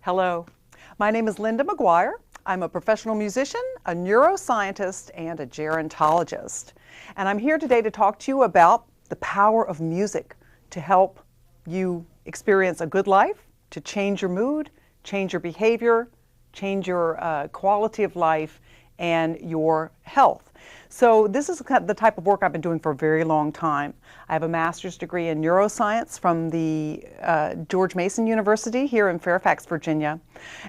Hello, my name is Linda McGuire. I'm a professional musician, a neuroscientist, and a gerontologist. And I'm here today to talk to you about the power of music to help you experience a good life, to change your mood, change your behavior, change your quality of life, and your health. So this is the type of work I've been doing for a very long time. I have a master's degree in neuroscience from the George Mason University here in Fairfax, Virginia.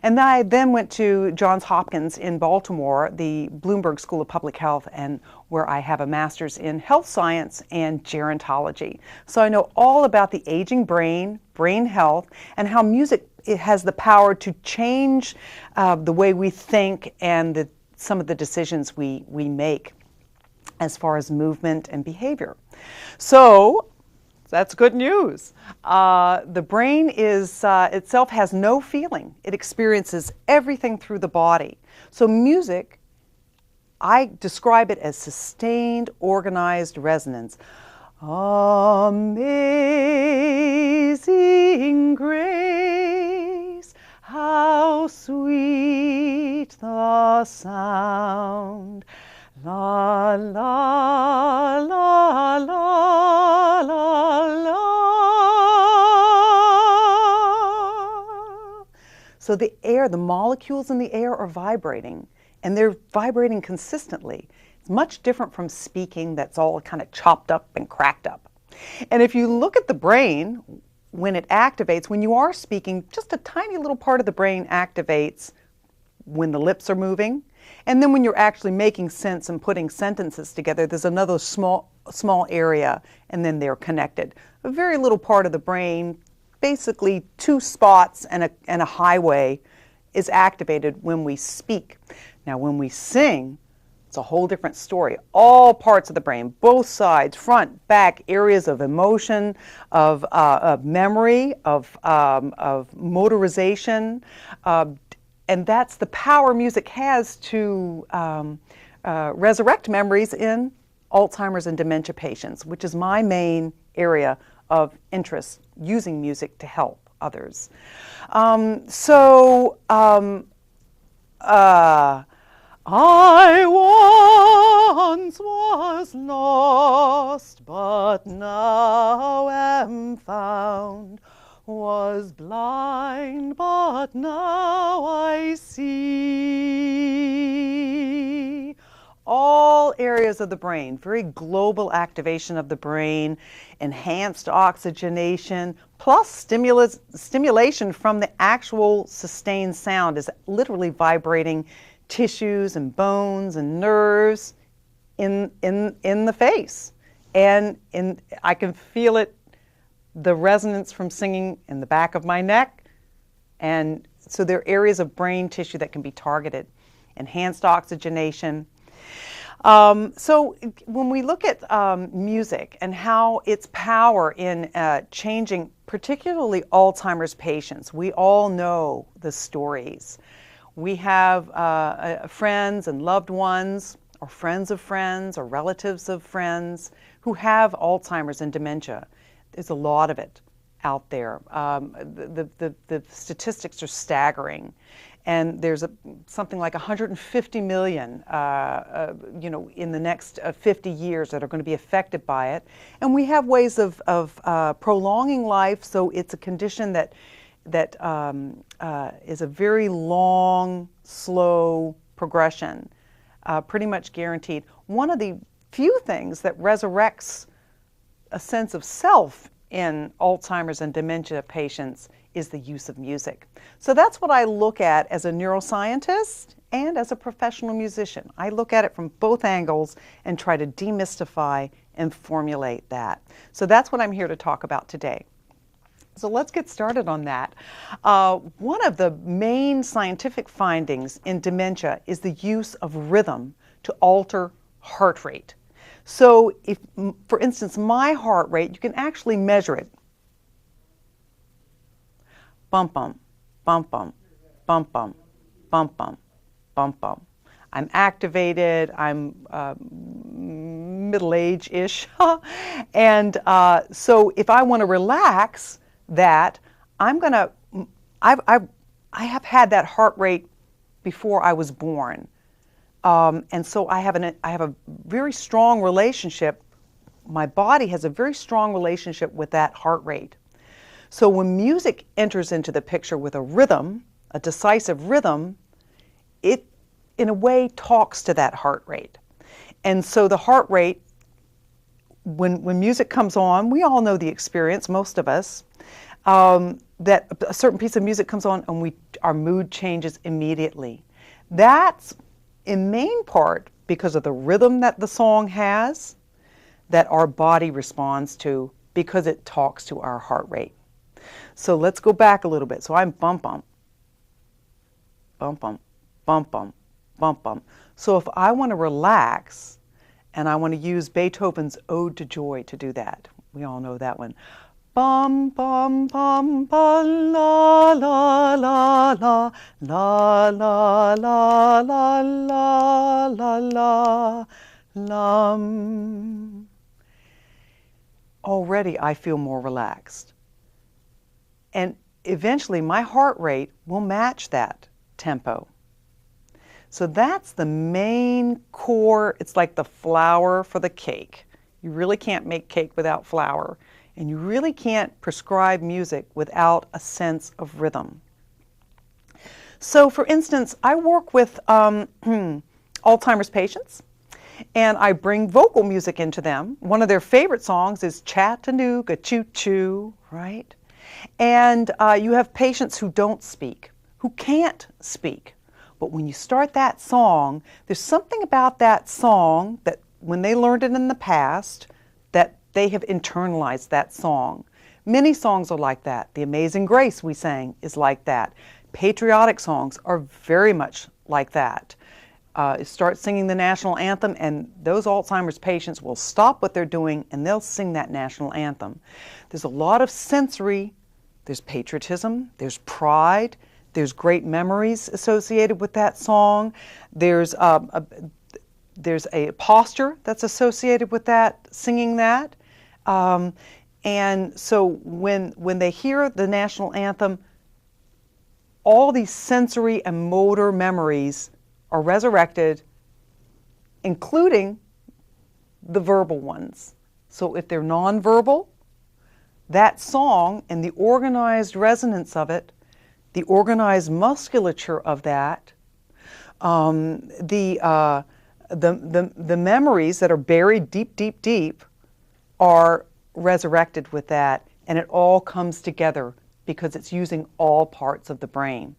And I then went to Johns Hopkins in Baltimore, the Bloomberg School of Public Health, and where I have a master's in health science and gerontology. So I know all about the aging brain, brain health, and how music has the power to change the way we think and some of the decisions we make as far as movement and behavior. So that's good news. The brain itself has no feeling. It experiences everything through the body. So music, I describe it as sustained, organized resonance. Amazing grace, how sweet the sound. La, la, la, la, la, la. So the air, the molecules in the air are vibrating, and they're vibrating consistently. It's much different from speaking that's all kind of chopped up and cracked up. And if you look at the brain, when it activates, when you are speaking, just a tiny little part of the brain activates when the lips are moving. And then when you're actually making sense and putting sentences together, there's another small area, and then they're connected. A very little part of the brain, basically two spots and a highway, is activated when we speak. Now when we sing, it's a whole different story. All parts of the brain, both sides, front, back, areas of emotion, of memory, of motorization, and that's the power music has to resurrect memories in Alzheimer's and dementia patients, which is my main area of interest, using music to help others. I once was lost, but now am found. Was blind, but now I see. All areas of the brain, very global activation of the brain, enhanced oxygenation, plus stimulation from the actual sustained sound is literally vibrating tissues and bones and nerves in the face. And I can feel it, the resonance from singing in the back of my neck. And so there are areas of brain tissue that can be targeted. Enhanced oxygenation. So when we look at music and how its power in changing particularly Alzheimer's patients, we all know the stories. We have friends and loved ones, or friends of friends, or relatives of friends who have Alzheimer's and dementia. There's a lot of it out there. The statistics are staggering, and there's something like 150 million, in the next 50 years that are going to be affected by it. And we have ways of prolonging life, so it's a condition that is a very long, slow progression, pretty much guaranteed. One of the few things that resurrects a sense of self in Alzheimer's and dementia patients is the use of music. So that's what I look at as a neuroscientist and as a professional musician. I look at it from both angles and try to demystify and formulate that. So that's what I'm here to talk about today. So let's get started on that. One of the main scientific findings in dementia is the use of rhythm to alter heart rate. So if, for instance, my heart rate, you can actually measure it. Bump, bump, bump, bump, bump, bump, bump, bump, bump, bump. I'm activated, I'm middle-age-ish, and so if I want to relax that, I I have had that heart rate before I was born. And so I have a very strong relationship. My body has a very strong relationship with that heart rate. So when music enters into the picture with a rhythm, a decisive rhythm, it in a way talks to that heart rate. And so the heart rate, when music comes on, we all know the experience, most of us, that a certain piece of music comes on and our mood changes immediately. That's in main part because of the rhythm that the song has, that our body responds to because it talks to our heart rate. So let's go back a little bit. So I'm bump bump, bump bump, bump bump, bump bump. So if I want to relax and I want to use Beethoven's Ode to Joy to do that, we all know that one. Bum bum bum ba la la la la la la la la la la la lum. Already I feel more relaxed. And eventually my heart rate will match that tempo. So that's the main core. It's like the flour for the cake. You really can't make cake without flour. And you really can't prescribe music without a sense of rhythm. So for instance, I work with Alzheimer's patients, and I bring vocal music into them. One of their favorite songs is Chattanooga Choo Choo, right? And you have patients who don't speak, who can't speak. But when you start that song, there's something about that song that when they learned it in the past, that they have internalized that song. Many songs are like that. The Amazing Grace we sang is like that. Patriotic songs are very much like that. Start singing the national anthem and those Alzheimer's patients will stop what they're doing and they'll sing that national anthem. There's a lot of sensory, there's patriotism, there's pride, there's great memories associated with that song. There's a posture that's associated with that, singing that. And so when they hear the national anthem, all these sensory and motor memories are resurrected, including the verbal ones. So if they're nonverbal, that song and the organized resonance of it, the organized musculature of that, the memories that are buried deep, deep, deep are resurrected with that, and it all comes together because it's using all parts of the brain.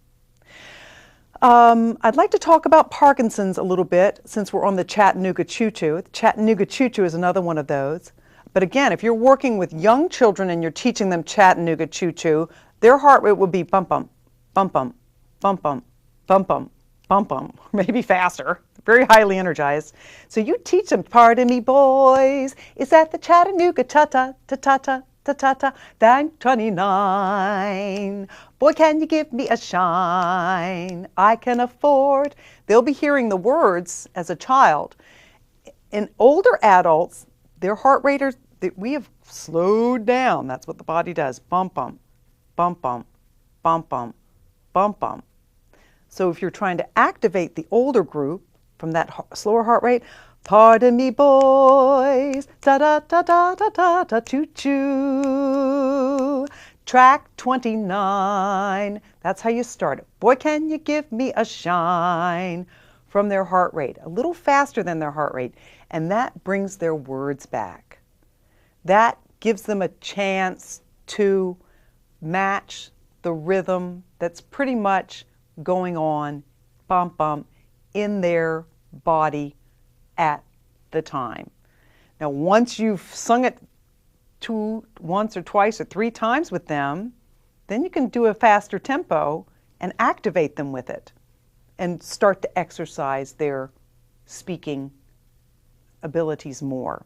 I'd like to talk about Parkinson's a little bit since we're on the Chattanooga Choo Choo. Chattanooga Choo Choo is another one of those. But again, if you're working with young children and you're teaching them Chattanooga Choo Choo, their heart rate will be bump bump, bump bump, bump bump, bump bump, bump bump, maybe faster, very highly energized. So you teach them, pardon me boys, is that the Chattanooga ta-ta, ta-ta-ta, ta-ta-ta, thank 29. Boy, can you give me a shine? I can afford. They'll be hearing the words as a child. In older adults, their heart rate, we have slowed down. That's what the body does. Bump, bump, bump, bump, bump, bump, bump, bump. So if you're trying to activate the older group from that slower heart rate, pardon me boys, da-da-da-da-da-da-da, choo-choo. Track 29, that's how you start it. Boy, can you give me a shine, from their heart rate, a little faster than their heart rate, and that brings their words back. That gives them a chance to match the rhythm that's pretty much going on, bump, bump, in their body at the time. Now, once you've sung it once or twice or 3 times with them, then you can do a faster tempo and activate them with it and start to exercise their speaking abilities more.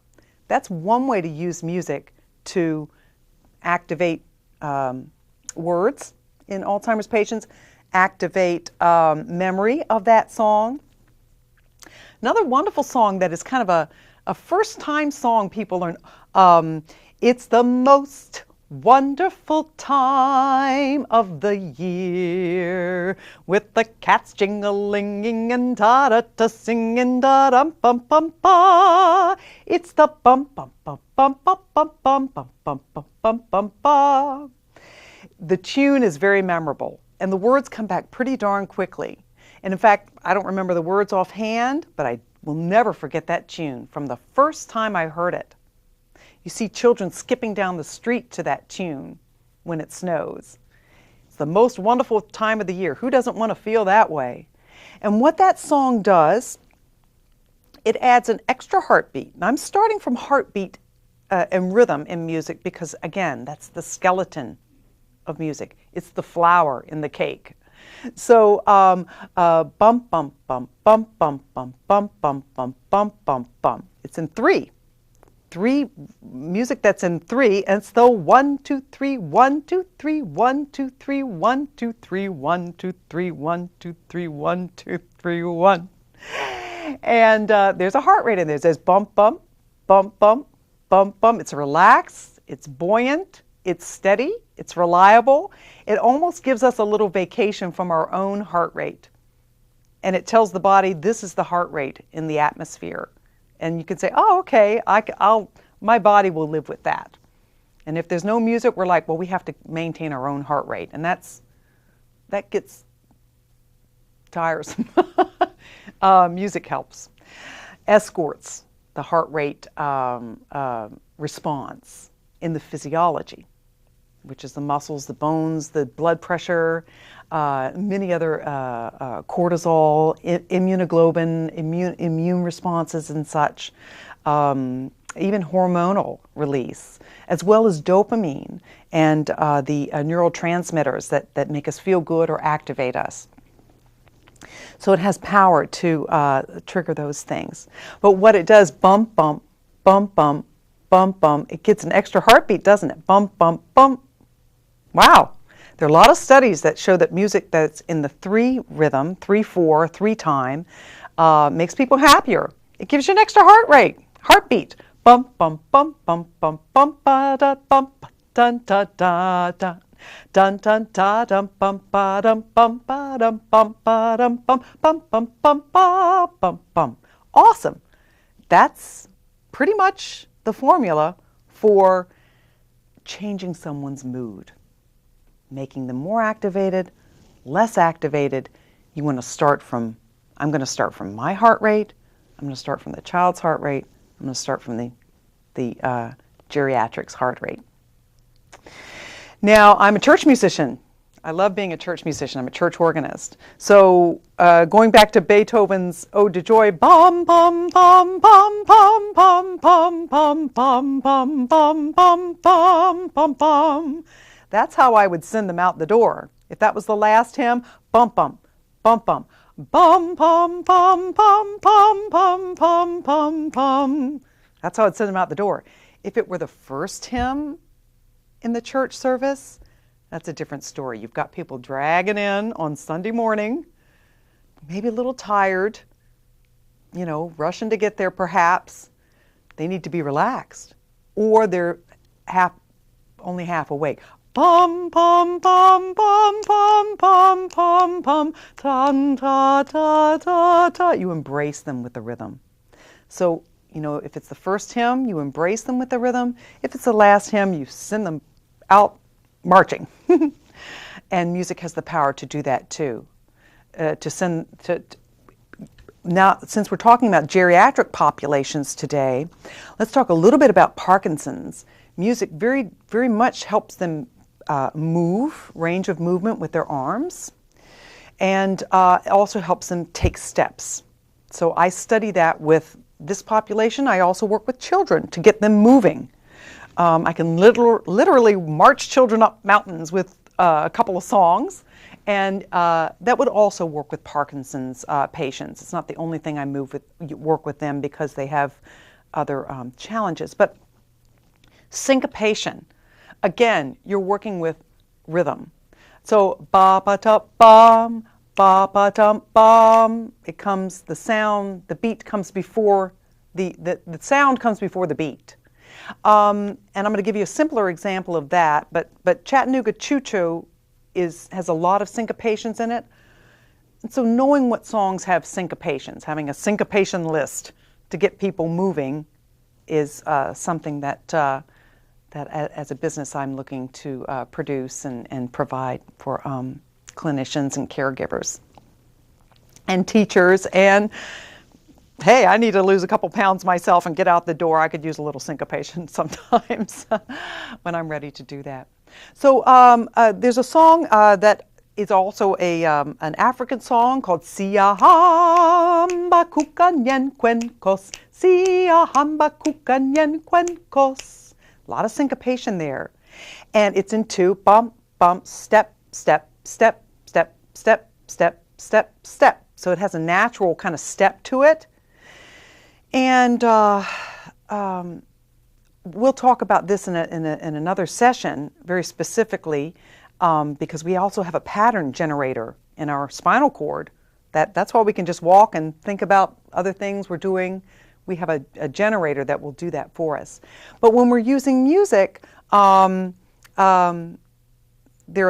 That's one way to use music to activate words in Alzheimer's patients, activate memory of that song. Another wonderful song that is kind of a first-time song people learn, it's the most Wonderful time of the year, with the cats jingling and ta-da-ta singing da-dum-bum-bum-ba. It's the bum-bum-bum-bum-bum-bum-bum-bum-bum-bum. The tune is very memorable, and the words come back pretty darn quickly. And in fact, I don't remember the words offhand, but I will never forget that tune from the first time I heard it. You see children skipping down the street to that tune when it snows. It's the most wonderful time of the year. Who doesn't want to feel that way? And what that song does, it adds an extra heartbeat. And I'm starting from heartbeat and rhythm in music because, again, that's the skeleton of music. It's the flour in the cake. So bum bum bum bum bum bum bum bum bum bum bum bum. It's in three music that's in three, and it's the 1 2 3 1 2 3 1 2 3 1 2 3 1 2 3 1 2 3 1 2 3 1. And there's a heart rate in there. It says bump bump bump bump bump bump. It's relaxed, it's buoyant, it's steady, it's reliable. It almost gives us a little vacation from our own heart rate, and it tells the body this is the heart rate in the atmosphere. And you can say, oh, okay, my body will live with that. And if there's no music, we're like, well, we have to maintain our own heart rate. And that gets tiresome. Music helps. Escorts the heart rate response in the physiology, which is the muscles, the bones, the blood pressure, many other cortisol, immunoglobulin, immune responses and such, even hormonal release, as well as dopamine and the neurotransmitters that make us feel good or activate us. So it has power to trigger those things. But what it does, bump, bump, bump, bump, bump, bump, it gets an extra heartbeat, doesn't it? Bump, bump, bump. Wow. There are a lot of studies that show that music that's in the 3 rhythm, 3/4, 3 time, makes people happier. It gives you an extra heartbeat. Bump, bump, bump, bump, bump, bump, ba da bump, dun da da da. Dun dun da dum bum ba dum bum ba dum bum ba dum bum bum bum bum ba bum bum. Awesome. That's pretty much the formula for changing someone's mood, making them more activated, less activated. You want to start from, I'm going to start from my heart rate. I'm going to start from the child's heart rate. I'm going to start from the geriatric's heart rate. Now, I'm a church musician. I love being a church musician. I'm a church organist. So going back to Beethoven's Ode to Joy, bum, bum, bum, bum, bum, bum, bum, bum, bum, bum, bum, bum, bum, bum, bum. That's how I would send them out the door. If that was the last hymn, bum, bum, bum, bum, bum, bum, bum, bum, bum, bum, bum, bum, bum. That's how I'd send them out the door. If it were the first hymn in the church service, that's a different story. You've got people dragging in on Sunday morning, maybe a little tired, you know, rushing to get there perhaps. They need to be relaxed. Or they're only half awake. Bum, bum, bum, bum, bum, bum, bum, bum, ta, ta, ta, ta, ta. You embrace them with the rhythm. So, you know, if it's the first hymn, you embrace them with the rhythm. If it's the last hymn, you send them out marching. And music has the power to do that too. Now, since we're talking about geriatric populations today, let's talk a little bit about Parkinson's. Music very, very much helps them range of movement with their arms, and also helps them take steps. So I study that with this population. I also work with children to get them moving. I can literally march children up mountains with a couple of songs, and that would also work with Parkinson's patients. It's not the only thing I work with them because they have other challenges. But syncopation, again, you're working with rhythm. So ba-ba-da-bum, ba-ba-dum-bum. It comes, the sound, the beat comes before, the sound comes before the beat. And I'm going to give you a simpler example of that, but Chattanooga Choo Choo has a lot of syncopations in it. And so knowing what songs have syncopations, having a syncopation list to get people moving is something that as a business I'm looking to produce and provide for clinicians and caregivers and teachers. And hey, I need to lose a couple pounds myself and get out the door. I could use a little syncopation sometimes when I'm ready to do that. So there's a song that is also an African song called Sia Hamba Kukanyen Kwenkos, Sia Hamba Kukanyen Kwenkos. A lot of syncopation there. And it's in two, bump, bump, step, step, step, step, step, step, step, step. So it has a natural kind of step to it. And we'll talk about this in another session very specifically because we also have a pattern generator in our spinal cord. That's why we can just walk and think about other things we're doing. We have a generator that will do that for us. But when we're using music, there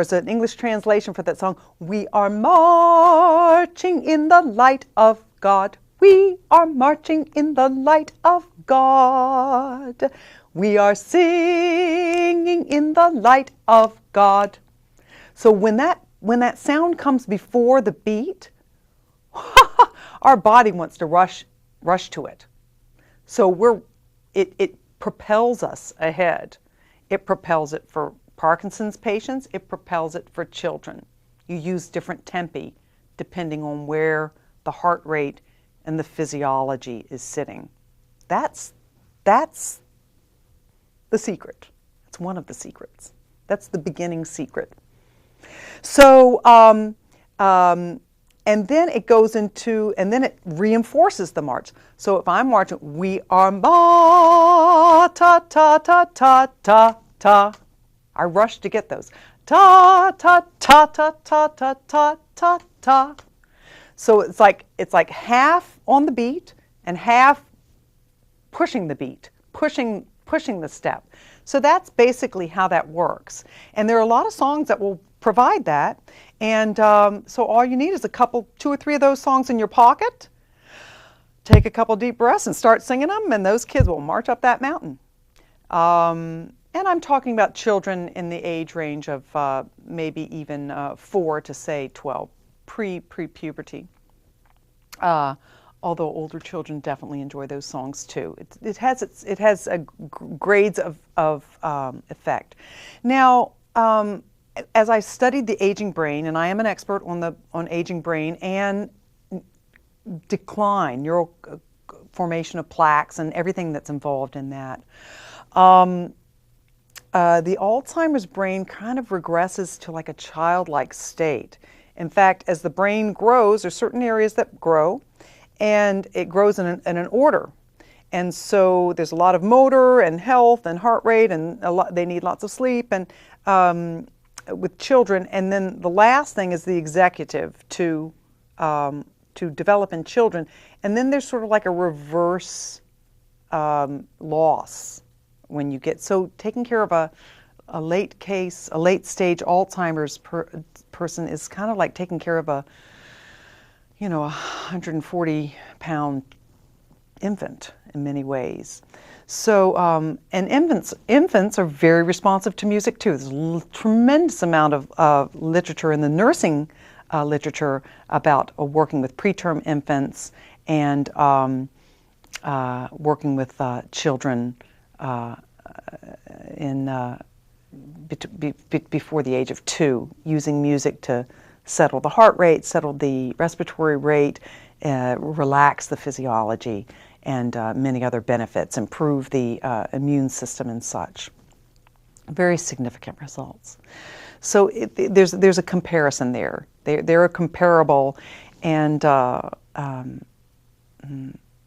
is an English translation for that song. We are marching in the light of God. We are marching in the light of God. We are singing in the light of God. So when that sound comes before the beat, our body wants to rush to it. So it propels us ahead. It propels it for Parkinson's patients. It propels it for children. You use different tempi depending on where the heart rate and the physiology is sitting. That's the secret. It's one of the secrets. That's the beginning secret. So, and then it goes into, and then it reinforces the march. So if I'm marching, we are ma, ta, ta, ta, ta, ta, ta. I rush to get those. Ta, ta, ta, ta, ta, ta, ta, ta, ta. So it's like half on the beat and half pushing the beat, pushing the step. So that's basically how that works. And there are a lot of songs that will provide that. And so all you need is two or three of those songs in your pocket. Take a couple deep breaths and start singing them, and those kids will march up that mountain. And I'm talking about children in the age range of maybe even 4 to say 12, pre-puberty. Although older children definitely enjoy those songs too. It has grades of effect. Now, as I studied the aging brain, and I am an expert on aging brain and decline, neural formation of plaques, and everything that's involved in that. The Alzheimer's brain kind of regresses to like a childlike state. In fact, as the brain grows, there's certain areas that grow, and it grows in an order. And so there's a lot of motor and health and heart rate, and they need lots of sleep and with children. And then the last thing is the executive to develop in children. And then there's sort of like a reverse loss when you get, so taking care of a late stage Alzheimer's person is kind of like taking care of a 140-pound infant in many ways. So, and infants are very responsive to music too. There's a tremendous amount of literature in the nursing literature about working with preterm infants and working with children before the age of 2, using music to settle the heart rate, settle the respiratory rate, relax the physiology, and many other benefits, improve the immune system and such. Very significant results. So there's a comparison there. They're comparable, and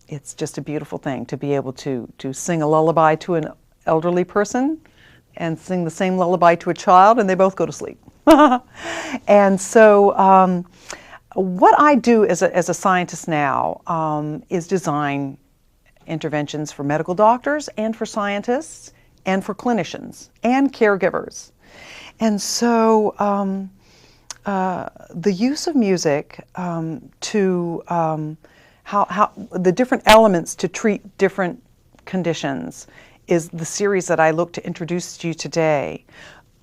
it's just a beautiful thing to be able to sing a lullaby to an elderly person and sing the same lullaby to a child, and they both go to sleep. And so what I do as a scientist now is design interventions for medical doctors and for scientists and for clinicians and caregivers. And so the use of music to how the different elements to treat different conditions is the series that I look to introduce to you today.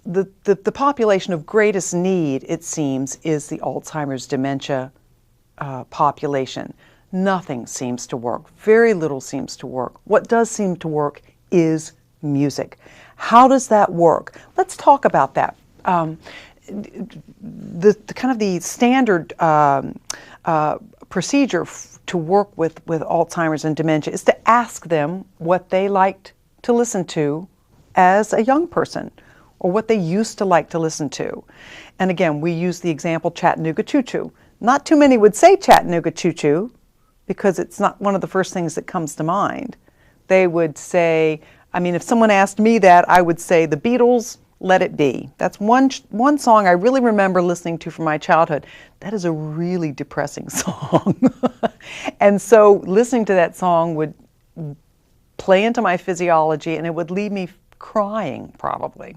The population of greatest need, it seems, is the Alzheimer's dementia population. Nothing seems to work. Very little seems to work. What does seem to work is music. How does that work? Let's talk about that. The kind of the standard procedure to work with Alzheimer's and dementia is to ask them what they liked to listen to as a young person, or what they used to like to listen to. And again, we use the example Chattanooga Choo Choo. Not too many would say Chattanooga Choo Choo because it's not one of the first things that comes to mind. They would say, I mean, if someone asked me that, I would say the Beatles, Let It Be. That's one song I really remember listening to from my childhood. That is a really depressing song. And so listening to that song would play into my physiology, and it would leave me crying probably.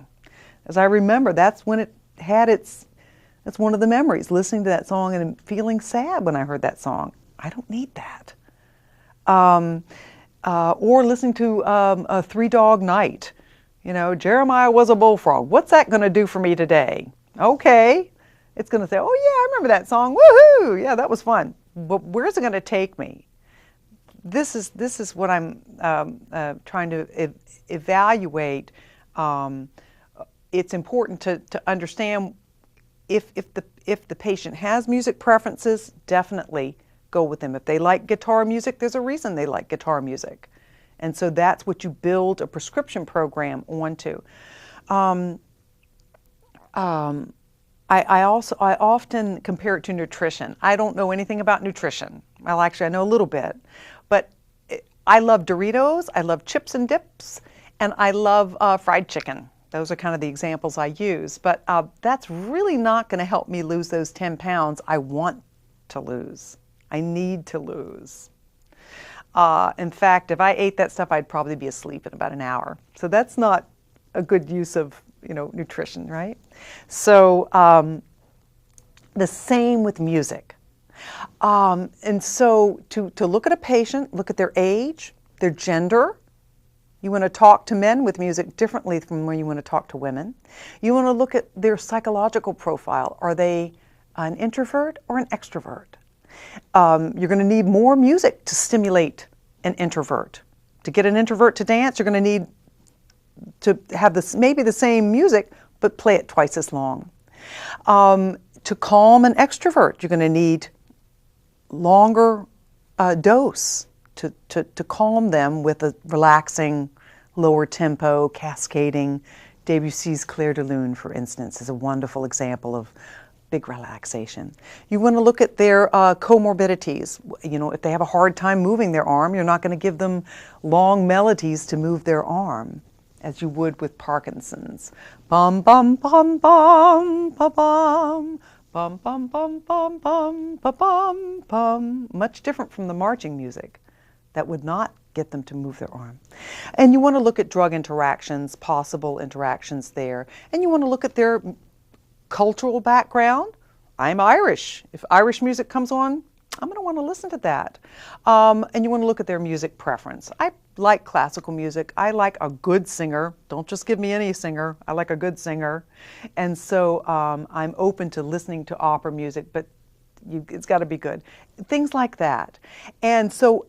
As I remember, that's when it had that's one of the memories, listening to that song and feeling sad when I heard that song. I don't need that. Or listening to a Three Dog Night. You know, Jeremiah was a bullfrog. What's that going to do for me today? Okay. It's going to say, oh yeah, I remember that song. Woohoo! Yeah, that was fun. But where's it going to take me? This is what I'm trying to evaluate. It's important to understand if the patient has music preferences, definitely go with them. If they like guitar music, there's a reason they like guitar music. And so that's what you build a prescription program onto. I often compare it to nutrition. I don't know anything about nutrition. Well, actually, I know a little bit. But I love Doritos, I love chips and dips, and I love fried chicken. Those are kind of the examples I use. But that's really not going to help me lose those 10 pounds I want to lose. I need to lose. In fact, if I ate that stuff, I'd probably be asleep in about an hour. So that's not a good use of, nutrition, right? So the same with music. And so to look at a patient, look at their age, their gender. You want to talk to men with music differently from when you want to talk to women. You want to look at their psychological profile. Are they an introvert or an extrovert? You're going to need more music to stimulate an introvert. To get an introvert to dance, you're going to need to have maybe the same music, but play it twice as long. To calm an extrovert, you're going to need longer dose to calm them with a relaxing, lower tempo, cascading. Debussy's Clair de Lune, for instance, is a wonderful example of big relaxation. You want to look at their comorbidities. If they have a hard time moving their arm, you're not going to give them long melodies to move their arm, as you would with Parkinson's. Bum, bum, bum, bum, bum, bum. Bum, bum, bum, bum, bum, bum, bum, bum. Much different from the marching music. That would not get them to move their arm. And you want to look at drug interactions, possible interactions there. And you want to look at their cultural background. I'm Irish. If Irish music comes on, I'm going to want to listen to that. And you want to look at their music preference. I like classical music. I like a good singer. Don't just give me any singer. I like a good singer. And so I'm open to listening to opera music, but it's got to be good. Things like that. And so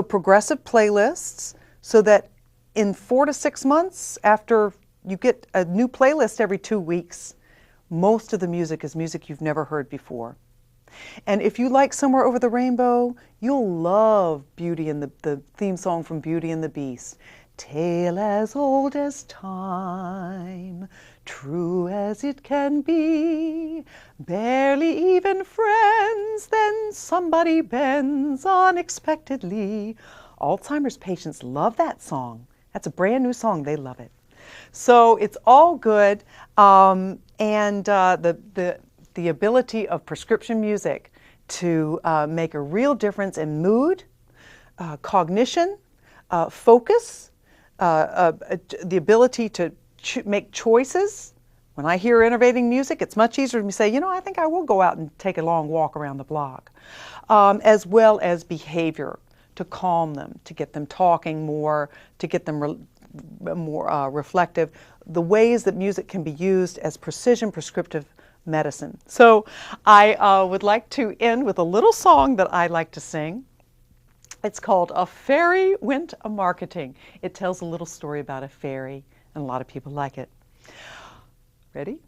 progressive playlists, so that in 4 to 6 months after you get a new playlist every 2 weeks, most of the music is music you've never heard before. And if you like Somewhere Over the Rainbow, you'll love Beauty and the theme song from Beauty and the Beast. Tale as old as time, true as it can be, barely even friends, then somebody bends unexpectedly. Alzheimer's patients love that song. That's a brand new song. They love it. So it's all good. And the ability of prescription music to make a real difference in mood, cognition, focus, the ability to make choices. When I hear innovating music, it's much easier to say, you know, I think I will go out and take a long walk around the block. As well as behavior, to calm them, to get them talking more, to get them more reflective. The ways that music can be used as precision prescriptive medicine. So I would like to end with a little song that I like to sing. It's called A Fairy Went A-Marketing. It tells a little story about a fairy, and a lot of people like it. Ready?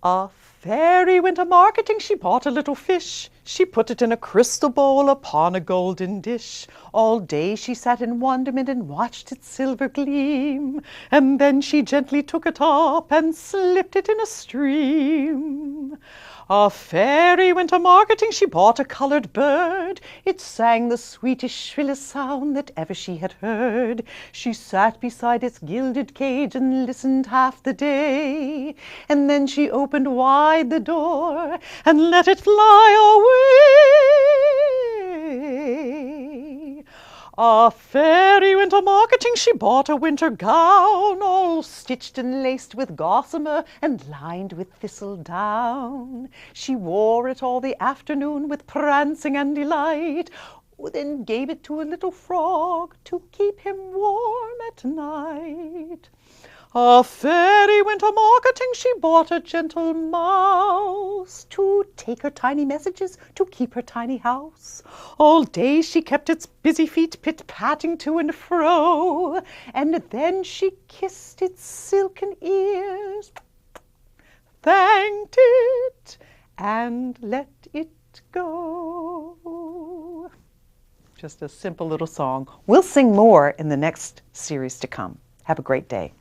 A fairy went a-marketing, she bought a little fish. She put it in a crystal bowl upon a golden dish. All day she sat in wonderment and watched its silver gleam. And then she gently took it up and slipped it in a stream. A fairy went a-marketing, she bought a colored bird. It sang the sweetest, shrillest sound that ever she had heard. She sat beside its gilded cage and listened half the day. And then she opened wide the door and let it fly away. A fairy went a-marketing, she bought a winter gown, all stitched and laced with gossamer and lined with thistledown. She wore it all the afternoon with prancing and delight, then gave it to a little frog to keep him warm at night. A fairy went a-marketing, she bought a gentle mouse to take her tiny messages, to keep her tiny house. All day she kept its busy feet pit-patting to and fro, and then she kissed its silken ears, thanked it, and let it go. Just a simple little song. We'll sing more in the next series to come. Have a great day.